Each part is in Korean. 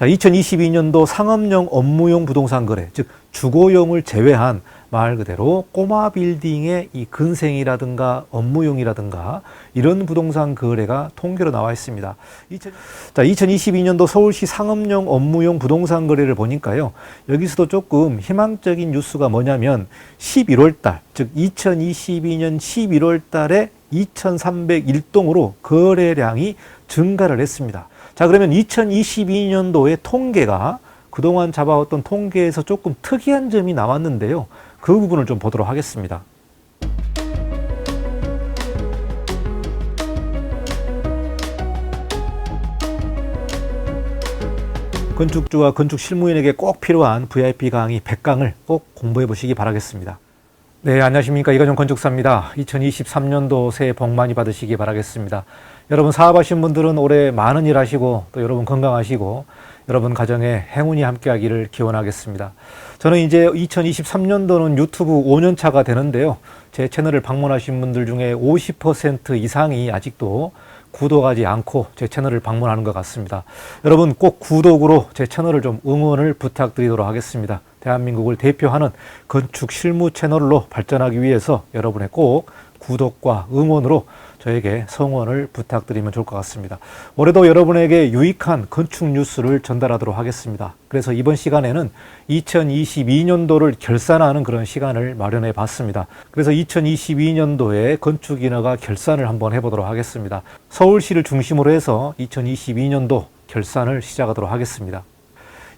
자, 2022년도 상업용 업무용 부동산 거래, 즉 주거용을 제외한 말 그대로 꼬마 빌딩의 이 근생이라든가 업무용이라든가 이런 부동산 거래가 통계로 나와 있습니다. 자, 2022년도 서울시 상업용 업무용 부동산 거래를 보니까요. 여기서도 조금 희망적인 뉴스가 뭐냐면 11월 달, 즉 2022년 11월 달에 2,301동으로 거래량이 증가를 했습니다. 자, 그러면 2022년도의 통계가 그동안 잡아왔던 통계에서 조금 특이한 점이 나왔는데요. 그 부분을 좀 보도록 하겠습니다. 건축주와 건축 실무인에게 꼭 필요한 VIP 강의 100강을 꼭 공부해 보시기 바라겠습니다. 네, 안녕하십니까. 이관용 건축사입니다. 2023년도 새해 복 많이 받으시기 바라겠습니다. 여러분 사업하신 분들은 올해 많은 일 하시고 또 여러분 건강하시고 여러분 가정에 행운이 함께하기를 기원하겠습니다. 저는 이제 2023년도는 유튜브 5년차가 되는데요. 제 채널을 방문하신 분들 중에 50% 이상이 아직도 구독하지 않고 제 채널을 방문하는 것 같습니다. 여러분 꼭 구독으로 제 채널을 좀 응원을 부탁드리도록 하겠습니다. 대한민국을 대표하는 건축 실무 채널로 발전하기 위해서 여러분의 꼭 구독과 응원으로 저에게 성원을 부탁드리면 좋을 것 같습니다. 올해도 여러분에게 유익한 건축 뉴스를 전달하도록 하겠습니다. 그래서 이번 시간에는 2022년도를 결산하는 그런 시간을 마련해 봤습니다. 그래서 2022년도에 건축 인허가 결산을 한번 해보도록 하겠습니다. 서울시를 중심으로 해서 2022년도 결산을 시작하도록 하겠습니다.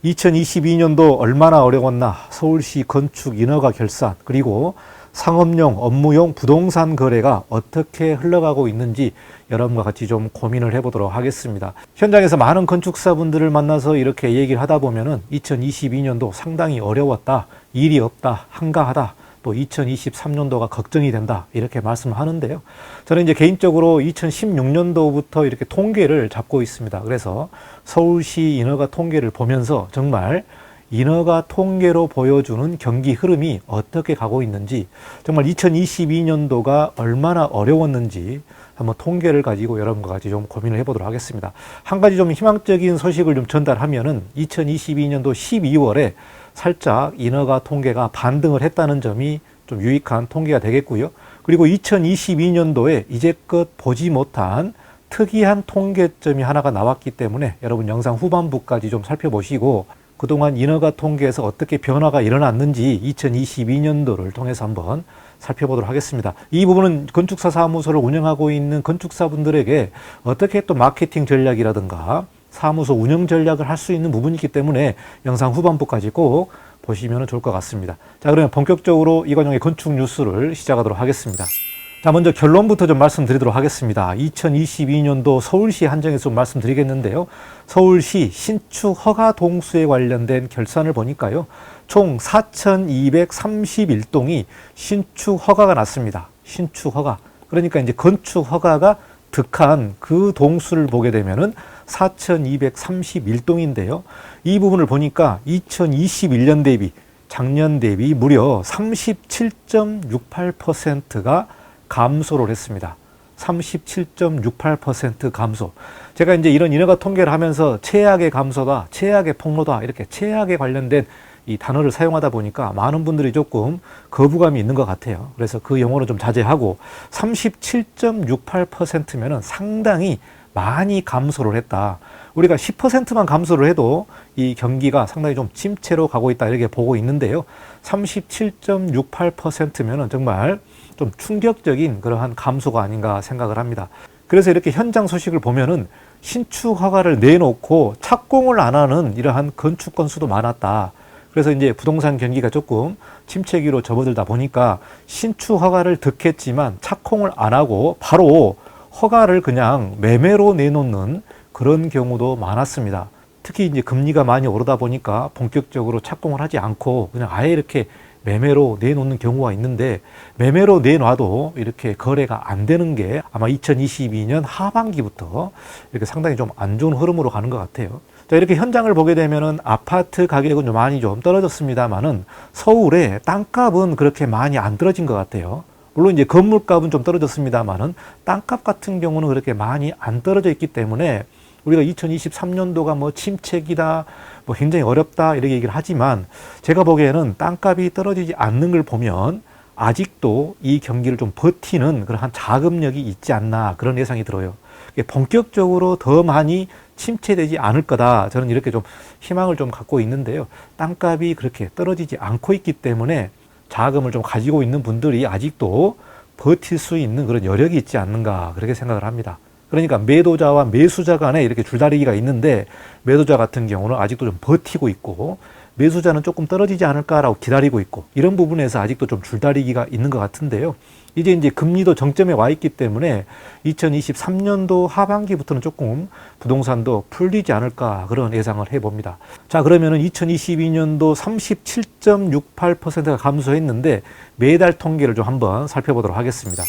2022년도 얼마나 어려웠나, 서울시 건축 인허가 결산, 그리고 상업용, 업무용 부동산 거래가 어떻게 흘러가고 있는지 여러분과 같이 좀 고민을 해보도록 하겠습니다. 현장에서 많은 건축사분들을 만나서 이렇게 얘기를 하다 보면은 2022년도 상당히 어려웠다, 일이 없다, 한가하다, 또 2023년도가 걱정이 된다, 이렇게 말씀을 하는데요. 저는 이제 개인적으로 2016년도부터 이렇게 통계를 잡고 있습니다. 그래서 서울시 인허가 통계를 보면서 정말 인허가 통계로 보여주는 경기 흐름이 어떻게 가고 있는지, 정말 2022년도가 얼마나 어려웠는지 한번 통계를 가지고 여러분과 같이 좀 고민을 해보도록 하겠습니다. 한 가지 좀 희망적인 소식을 좀 전달하면은 2022년도 12월에 살짝 인허가 통계가 반등을 했다는 점이 좀 유익한 통계가 되겠고요. 그리고 2022년도에 이제껏 보지 못한 특이한 통계점이 하나가 나왔기 때문에 여러분 영상 후반부까지 좀 살펴보시고 그동안 인허가 통계에서 어떻게 변화가 일어났는지 2022년도를 통해서 한번 살펴보도록 하겠습니다. 이 부분은 건축사 사무소를 운영하고 있는 건축사분들에게 어떻게 또 마케팅 전략이라든가 사무소 운영 전략을 할 수 있는 부분이기 때문에 영상 후반부까지 꼭 보시면 좋을 것 같습니다. 자, 그러면 본격적으로 이관용의 건축 뉴스를 시작하도록 하겠습니다. 자, 먼저 결론부터 좀 말씀드리도록 하겠습니다. 2022년도 서울시 한정에서 좀 말씀드리겠는데요. 서울시 신축 허가 동수에 관련된 결산을 보니까요. 총 4,231동이 신축 허가가 났습니다. 신축 허가. 그러니까 이제 건축 허가가 득한 그 동수를 보게 되면은 4,231동인데요. 이 부분을 보니까 2021년 대비, 작년 대비 무려 37.68%가 감소를 했습니다. 37.68% 감소. 제가 이제 이런 인허가 통계를 하면서 최악의 감소다, 최악의 폭로다, 이렇게 최악에 관련된 이 단어를 사용하다 보니까 많은 분들이 조금 거부감이 있는 것 같아요. 그래서 그 용어는 좀 자제하고 37.68%면은 상당히 많이 감소를 했다. 우리가 10%만 감소를 해도 이 경기가 상당히 좀 침체로 가고 있다, 이렇게 보고 있는데요. 37.68%면은 정말 좀 충격적인 그러한 감소가 아닌가 생각을 합니다. 그래서 이렇게 현장 소식을 보면은 신축 허가를 내놓고 착공을 안 하는 이러한 건축 건수도 많았다. 그래서 이제 부동산 경기가 조금 침체기로 접어들다 보니까 신축 허가를 득했지만 착공을 안 하고 바로 허가를 그냥 매매로 내놓는 그런 경우도 많았습니다. 특히 이제 금리가 많이 오르다 보니까 본격적으로 착공을 하지 않고 그냥 아예 이렇게 매매로 내놓는 경우가 있는데, 매매로 내놔도 이렇게 거래가 안 되는 게 아마 2022년 하반기부터 이렇게 상당히 좀 안 좋은 흐름으로 가는 것 같아요. 자, 이렇게 현장을 보게 되면은 아파트 가격은 좀 많이 좀 떨어졌습니다만은 서울의 땅값은 그렇게 많이 안 떨어진 것 같아요. 물론 이제 건물값은 좀 떨어졌습니다만은 땅값 같은 경우는 그렇게 많이 안 떨어져 있기 때문에 우리가 2023년도가 뭐 침체기다, 뭐 굉장히 어렵다 이렇게 얘기를 하지만 제가 보기에는 땅값이 떨어지지 않는 걸 보면 아직도 이 경기를 좀 버티는 그런 한 자금력이 있지 않나 그런 예상이 들어요. 본격적으로 더 많이 침체되지 않을 거다. 저는 이렇게 좀 희망을 좀 갖고 있는데요. 땅값이 그렇게 떨어지지 않고 있기 때문에 자금을 좀 가지고 있는 분들이 아직도 버틸 수 있는 그런 여력이 있지 않는가 그렇게 생각을 합니다. 그러니까 매도자와 매수자 간에 이렇게 줄다리기가 있는데 매도자 같은 경우는 아직도 좀 버티고 있고 매수자는 조금 떨어지지 않을까라고 기다리고 있고 이런 부분에서 아직도 좀 줄다리기가 있는 것 같은데요. 이제 금리도 정점에 와 있기 때문에 2023년도 하반기부터는 조금 부동산도 풀리지 않을까 그런 예상을 해봅니다. 자, 그러면은 2022년도 37.68%가 감소했는데 매달 통계를 좀 한번 살펴보도록 하겠습니다.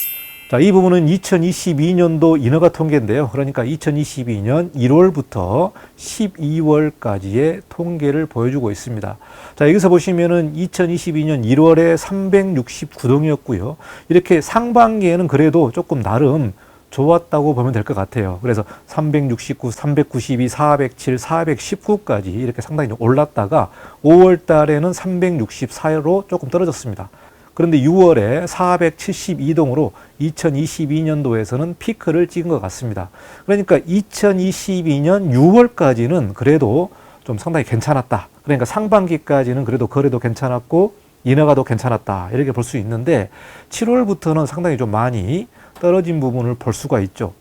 자, 이 부분은 2022년도 인허가 통계인데요. 그러니까 2022년 1월부터 12월까지의 통계를 보여주고 있습니다. 자, 여기서 보시면은 2022년 1월에 369동이었고요. 이렇게 상반기에는 그래도 조금 나름 좋았다고 보면 될 것 같아요. 그래서 369, 392, 407, 419까지 이렇게 상당히 좀 올랐다가 5월 달에는 364로 조금 떨어졌습니다. 그런데 6월에 472동으로 2022년도에서는 피크를 찍은 것 같습니다. 그러니까 2022년 6월까지는 그래도 좀 상당히 괜찮았다. 그러니까 상반기까지는 그래도 거래도 괜찮았고 인허가도 괜찮았다. 이렇게 볼 수 있는데 7월부터는 상당히 좀 많이 떨어진 부분을 볼 수가 있죠.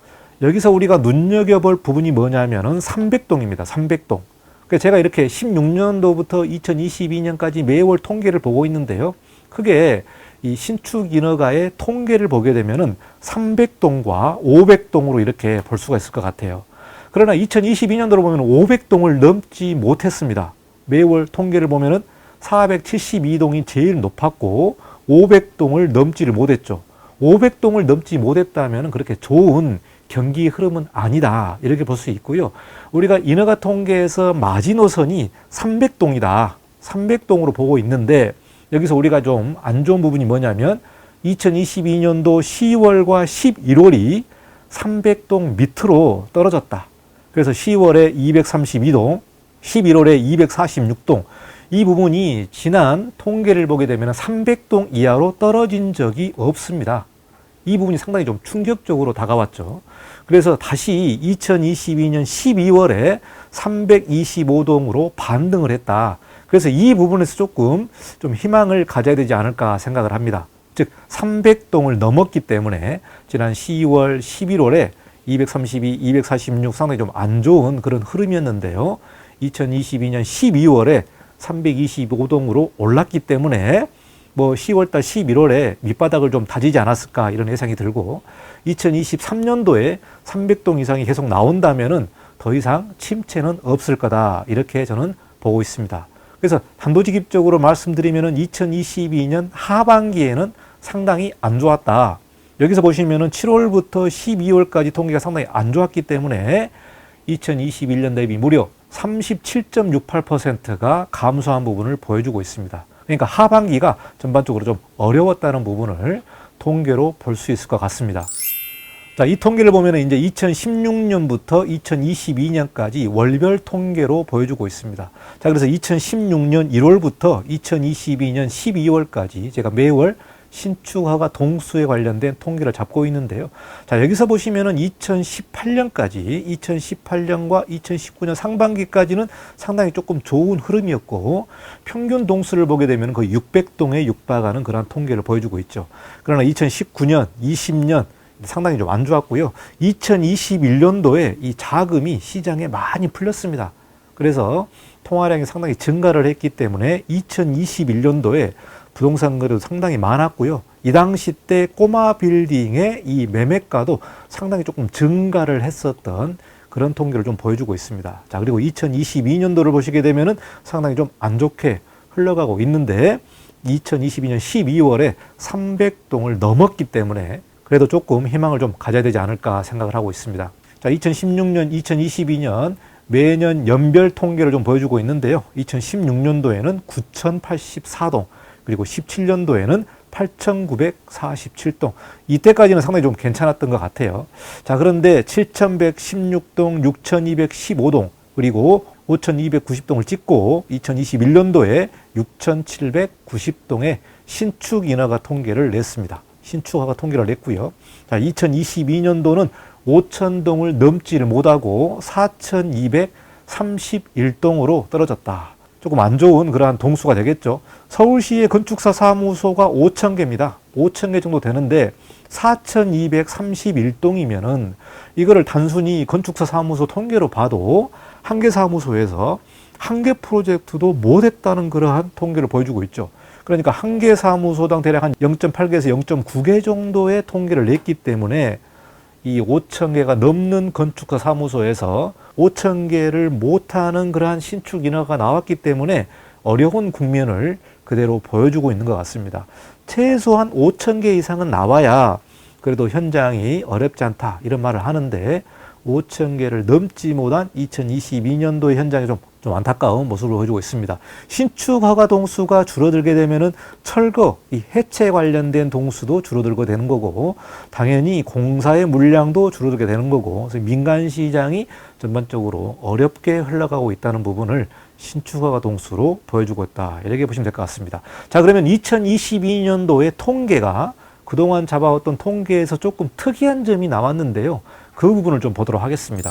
여기서 우리가 눈여겨볼 부분이 뭐냐면은 300동입니다. 300동. 제가 이렇게 16년도부터 2022년까지 매월 통계를 보고 있는데요. 크게 이 신축 인허가의 통계를 보게 되면은 300동과 500동으로 이렇게 볼 수가 있을 것 같아요. 그러나 2022년도로 보면 500동을 넘지 못했습니다. 매월 통계를 보면은 472동이 제일 높았고 500동을 넘지를 못했죠. 500동을 넘지 못했다면 그렇게 좋은 경기 흐름은 아니다. 이렇게 볼 수 있고요. 우리가 인허가 통계에서 마지노선이 300동이다. 300동으로 보고 있는데 여기서 우리가 좀 안 좋은 부분이 뭐냐면 2022년도 10월과 11월이 300동 밑으로 떨어졌다. 그래서 10월에 232동, 11월에 246동 이 부분이 지난 통계를 보게 되면 300동 이하로 떨어진 적이 없습니다. 이 부분이 상당히 좀 충격적으로 다가왔죠. 그래서 다시 2022년 12월에 325동으로 반등을 했다. 그래서 이 부분에서 조금 좀 희망을 가져야 되지 않을까 생각을 합니다. 즉 300동을 넘었기 때문에 지난 10월, 11월에 232, 246 상당히 좀 안 좋은 그런 흐름이었는데요. 2022년 12월에 325동으로 올랐기 때문에 뭐 10월달, 11월에 밑바닥을 좀 다지지 않았을까 이런 예상이 들고 2023년도에 300동 이상이 계속 나온다면은 더 이상 침체는 없을 거다 이렇게 저는 보고 있습니다. 그래서 단도직입적으로 말씀드리면은 2022년 하반기에는 상당히 안 좋았다. 여기서 보시면은 7월부터 12월까지 통계가 상당히 안 좋았기 때문에 2021년 대비 무려 37.68%가 감소한 부분을 보여주고 있습니다. 그러니까 하반기가 전반적으로 좀 어려웠다는 부분을 통계로 볼 수 있을 것 같습니다. 자, 이 통계를 보면 이제 2016년부터 2022년까지 월별 통계로 보여주고 있습니다. 자, 그래서 2016년 1월부터 2022년 12월까지 제가 매월 신축허가 동수에 관련된 통계를 잡고 있는데요. 자, 여기서 보시면은 2018년까지, 2018년과 2019년 상반기까지는 상당히 조금 좋은 흐름이었고, 평균 동수를 보게 되면 거의 600동에 육박하는 그런 통계를 보여주고 있죠. 그러나 2019년, 20년, 상당히 좀 안 좋았고요. 2021년도에 이 자금이 시장에 많이 풀렸습니다. 그래서 통화량이 상당히 증가를 했기 때문에 2021년도에 부동산 거래도 상당히 많았고요. 이 당시 때 꼬마 빌딩의 이 매매가도 상당히 조금 증가를 했었던 그런 통계를 좀 보여주고 있습니다. 자, 그리고 2022년도를 보시게 되면은 상당히 좀 안 좋게 흘러가고 있는데 2022년 12월에 300동을 넘었기 때문에 그래도 조금 희망을 좀 가져야 되지 않을까 생각을 하고 있습니다. 자, 2016년, 2022년 매년 연별 통계를 좀 보여주고 있는데요. 2016년도에는 9,084동, 그리고 17년도에는 8,947동. 이때까지는 상당히 좀 괜찮았던 것 같아요. 자, 그런데 7,116동, 6,215동, 그리고 5,290동을 찍고 2021년도에 6,790동의 신축 인허가 통계를 냈습니다. 신축허가 통계를 냈고요. 자, 2022년도는 5,000동을 넘지를 못하고 4,231동으로 떨어졌다. 조금 안 좋은 그러한 동수가 되겠죠. 서울시의 건축사 사무소가 5,000개입니다. 5,000개 정도 되는데 4,231동이면은 이거를 단순히 건축사 사무소 통계로 봐도 한 개 사무소에서 한 개 프로젝트도 못했다는 그러한 통계를 보여주고 있죠. 그러니까 한 개 사무소당 대략 한 0.8개에서 0.9개 정도의 통계를 냈기 때문에 이 5,000개가 넘는 건축사 사무소에서 5,000개를 못하는 그러한 신축 인허가 나왔기 때문에 어려운 국면을 그대로 보여주고 있는 것 같습니다. 최소한 5,000개 이상은 나와야 그래도 현장이 어렵지 않다 이런 말을 하는데 5,000개를 넘지 못한 2022년도의 현장이 좀 안타까운 모습을 보여주고 있습니다. 신축 허가 동수가 줄어들게 되면은 철거, 이 해체 관련된 동수도 줄어들게 되는 거고, 당연히 공사의 물량도 줄어들게 되는 거고, 그래서 민간 시장이 전반적으로 어렵게 흘러가고 있다는 부분을 신축 허가 동수로 보여주고 있다. 이렇게 보시면 될 것 같습니다. 자, 그러면 2022년도의 통계가 그동안 잡아왔던 통계에서 조금 특이한 점이 나왔는데요. 그 부분을 좀 보도록 하겠습니다.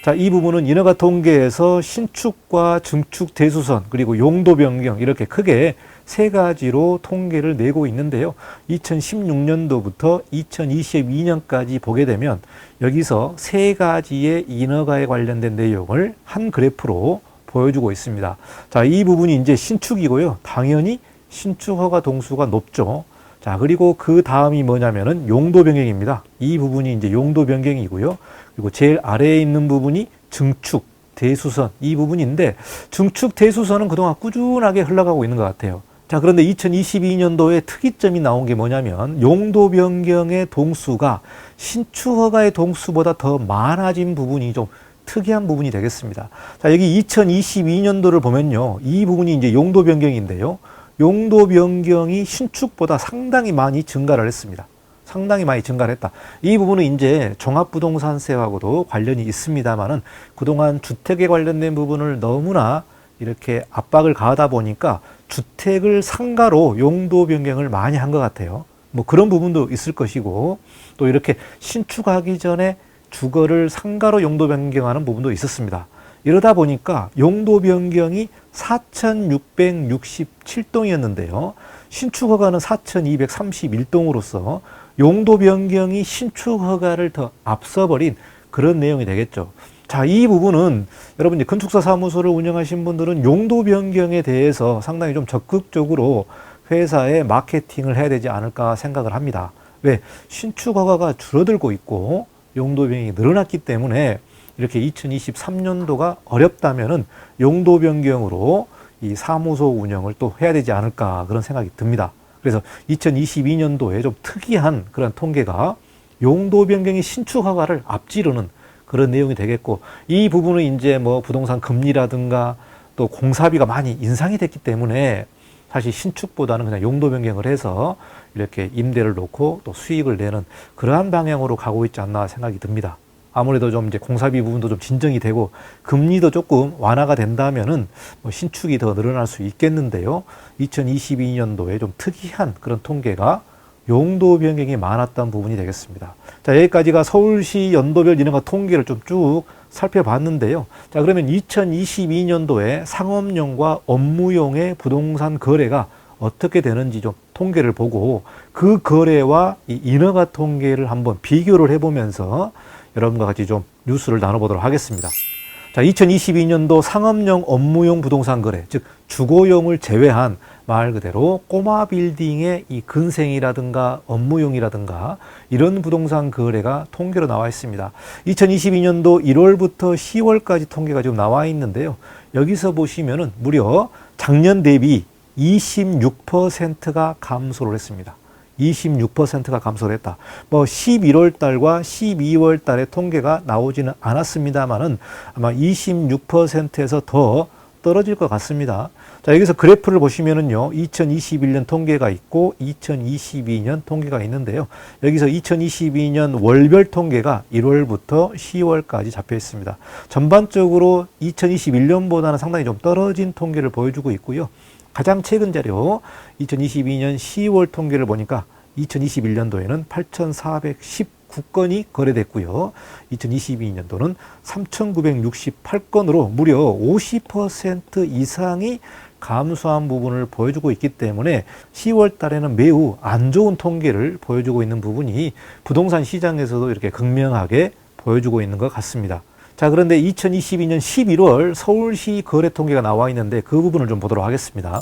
자, 이 부분은 인허가 통계에서 신축과 증축 대수선 그리고 용도 변경 이렇게 크게 세 가지로 통계를 내고 있는데요. 2016년도부터 2022년까지 보게 되면 여기서 세 가지의 인허가에 관련된 내용을 한 그래프로 보여주고 있습니다. 자, 이 부분이 이제 신축이고요. 당연히 신축 허가 동수가 높죠. 자, 그리고 그 다음이 뭐냐면은 용도 변경입니다. 이 부분이 이제 용도 변경이고요. 그리고 제일 아래에 있는 부분이 증축, 대수선 이 부분인데 증축, 대수선은 그동안 꾸준하게 흘러가고 있는 것 같아요. 자, 그런데 2022년도에 특이점이 나온 게 뭐냐면 용도 변경의 동수가 신축 허가의 동수보다 더 많아진 부분이 좀 특이한 부분이 되겠습니다. 자, 여기 2022년도를 보면요. 이 부분이 이제 용도 변경인데요. 용도 변경이 신축보다 상당히 많이 증가를 했습니다. 상당히 많이 증가를 했다. 이 부분은 이제 종합부동산세하고도 관련이 있습니다만은 그동안 주택에 관련된 부분을 너무나 이렇게 압박을 가하다 보니까 주택을 상가로 용도 변경을 많이 한 것 같아요. 뭐 그런 부분도 있을 것이고 또 이렇게 신축하기 전에 주거를 상가로 용도 변경하는 부분도 있었습니다. 이러다 보니까 용도 변경이 4,667동이었는데요. 신축 허가는 4,231동으로서 용도 변경이 신축 허가를 더 앞서버린 그런 내용이 되겠죠. 자, 이 부분은 여러분 이제 건축사 사무소를 운영하신 분들은 용도 변경에 대해서 상당히 좀 적극적으로 회사에 마케팅을 해야 되지 않을까 생각을 합니다. 왜? 신축 허가가 줄어들고 있고 용도 변경이 늘어났기 때문에 이렇게 2023년도가 어렵다면은 용도 변경으로 이 사무소 운영을 또 해야 되지 않을까 그런 생각이 듭니다. 그래서 2022년도에 좀 특이한 그런 통계가 용도 변경이 신축 허가를 앞지르는 그런 내용이 되겠고 이 부분은 이제 뭐 부동산 금리라든가 또 공사비가 많이 인상이 됐기 때문에 사실 신축보다는 그냥 용도 변경을 해서 이렇게 임대를 놓고 또 수익을 내는 그러한 방향으로 가고 있지 않나 생각이 듭니다. 아무래도 좀 이제 공사비 부분도 좀 진정이 되고 금리도 조금 완화가 된다면은 뭐 신축이 더 늘어날 수 있겠는데요. 2022년도에 좀 특이한 그런 통계가 용도 변경이 많았던 부분이 되겠습니다. 자, 여기까지가 서울시 연도별 인허가 통계를 좀 쭉 살펴봤는데요. 자, 그러면 2022년도에 상업용과 업무용의 부동산 거래가 어떻게 되는지 좀 통계를 보고 그 거래와 이 인허가 통계를 한번 비교를 해보면서 여러분과 같이 좀 뉴스를 나눠보도록 하겠습니다. 자, 2022년도 상업용, 업무용 부동산 거래, 즉 주거용을 제외한 말 그대로 꼬마 빌딩의 이 근생이라든가 업무용이라든가 이런 부동산 거래가 통계로 나와 있습니다. 2022년도 1월부터 10월까지 통계가 지금 나와 있는데요. 여기서 보시면은 무려 작년 대비 26%가 감소를 했습니다. 26%가 감소를 했다. 뭐 11월 달과 12월 달의 통계가 나오지는 않았습니다만은 아마 26%에서 더 떨어질 것 같습니다. 자, 여기서 그래프를 보시면은요, 2021년 통계가 있고 2022년 통계가 있는데요. 여기서 2022년 월별 통계가 1월부터 10월까지 잡혀 있습니다. 전반적으로 2021년보다는 상당히 좀 떨어진 통계를 보여주고 있고요. 가장 최근 자료 2022년 10월 통계를 보니까 2021년도에는 8,419건이 거래됐고요. 2022년도는 3,968건으로 무려 50% 이상이 감소한 부분을 보여주고 있기 때문에 10월 달에는 매우 안 좋은 통계를 보여주고 있는 부분이 부동산 시장에서도 이렇게 극명하게 보여주고 있는 것 같습니다. 자, 그런데 2022년 11월 서울시 거래 통계가 나와 있는데 그 부분을 좀 보도록 하겠습니다.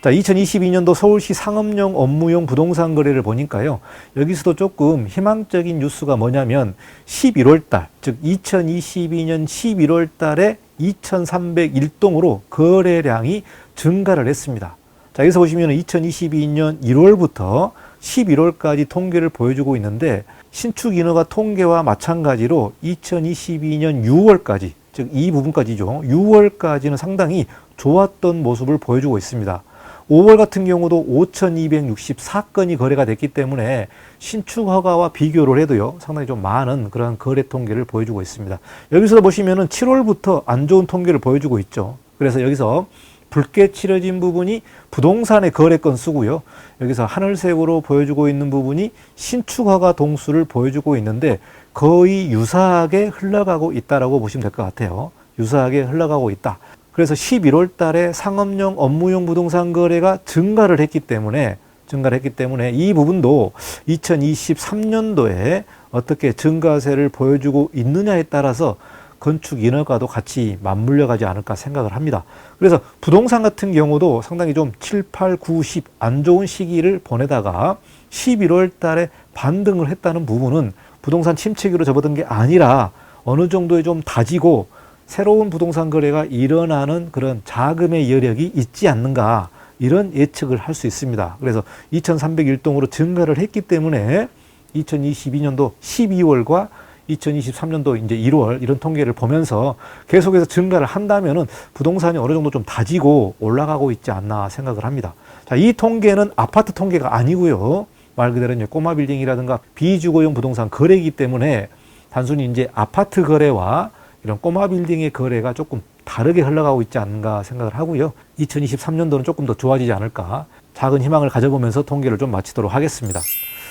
자, 2022년도 서울시 상업용 업무용 부동산 거래를 보니까요. 여기서도 조금 희망적인 뉴스가 뭐냐면 11월 달, 즉 2022년 11월 달에 2,301동으로 거래량이 증가를 했습니다. 자, 여기서 보시면 2022년 1월부터 11월까지 통계를 보여주고 있는데 신축 인허가 통계와 마찬가지로 2022년 6월까지, 즉 이 부분까지죠. 6월까지는 상당히 좋았던 모습을 보여주고 있습니다. 5월 같은 경우도 5,264건이 거래가 됐기 때문에 신축 허가와 비교를 해도요, 상당히 좀 많은 그런 거래 통계를 보여주고 있습니다. 여기서 보시면은 7월부터 안 좋은 통계를 보여주고 있죠. 그래서 여기서 붉게 칠해진 부분이 부동산의 거래 건수고요. 여기서 하늘색으로 보여주고 있는 부분이 신축 허가 동수를 보여주고 있는데 거의 유사하게 흘러가고 있다라고 보시면 될 것 같아요. 유사하게 흘러가고 있다. 그래서 11월 달에 상업용 업무용 부동산 거래가 증가를 했기 때문에 이 부분도 2023년도에 어떻게 증가세를 보여주고 있느냐에 따라서 건축 인허가도 같이 맞물려 가지 않을까 생각을 합니다. 그래서 부동산 같은 경우도 상당히 좀 7, 8, 9, 10 안 좋은 시기를 보내다가 11월 달에 반등을 했다는 부분은 부동산 침체기로 접어든 게 아니라 어느 정도의 좀 다지고 새로운 부동산 거래가 일어나는 그런 자금의 여력이 있지 않는가, 이런 예측을 할 수 있습니다. 그래서 2,301동으로 증가를 했기 때문에 2022년도 12월과 2023년도 이제 1월 이런 통계를 보면서 계속해서 증가를 한다면은 부동산이 어느 정도 좀 다지고 올라가고 있지 않나 생각을 합니다. 자, 이 통계는 아파트 통계가 아니고요. 말 그대로 이제 꼬마 빌딩이라든가 비주거용 부동산 거래이기 때문에 단순히 이제 아파트 거래와 이런 꼬마 빌딩의 거래가 조금 다르게 흘러가고 있지 않는가 생각을 하고요. 2023년도는 조금 더 좋아지지 않을까, 작은 희망을 가져보면서 통계를 좀 마치도록 하겠습니다.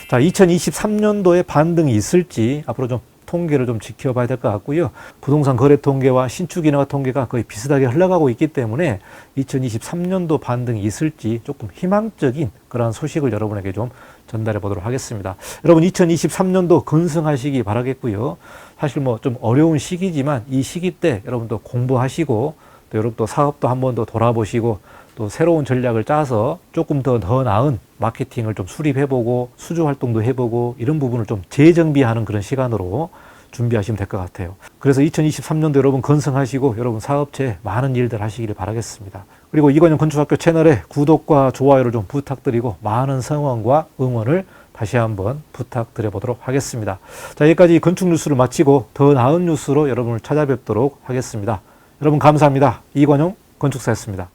자, 2023년도에 반등이 있을지 앞으로 좀 통계를 좀 지켜봐야 될 것 같고요. 부동산 거래 통계와 신축 인허가 통계가 거의 비슷하게 흘러가고 있기 때문에 2023년도 반등이 있을지 조금 희망적인 그런 소식을 여러분에게 좀 전달해 보도록 하겠습니다. 여러분 2023년도 건승하시기 바라겠고요. 사실 뭐 좀 어려운 시기지만 이 시기 때 여러분도 공부하시고 또 여러분 또 사업도 한번 더 돌아보시고 또 새로운 전략을 짜서 조금 더 나은 마케팅을 좀 수립해보고 수주 활동도 해보고 이런 부분을 좀 재정비하는 그런 시간으로 준비하시면 될 것 같아요. 그래서 2023년도 여러분 건승하시고 여러분 사업체 많은 일들 하시기를 바라겠습니다. 그리고 이건영 건축학교 채널에 구독과 좋아요를 좀 부탁드리고 많은 성원과 응원을 다시 한번 부탁드려 보도록 하겠습니다. 자, 여기까지 건축 뉴스를 마치고 더 나은 뉴스로 여러분을 찾아뵙도록 하겠습니다. 여러분 감사합니다. 이건영 건축사였습니다.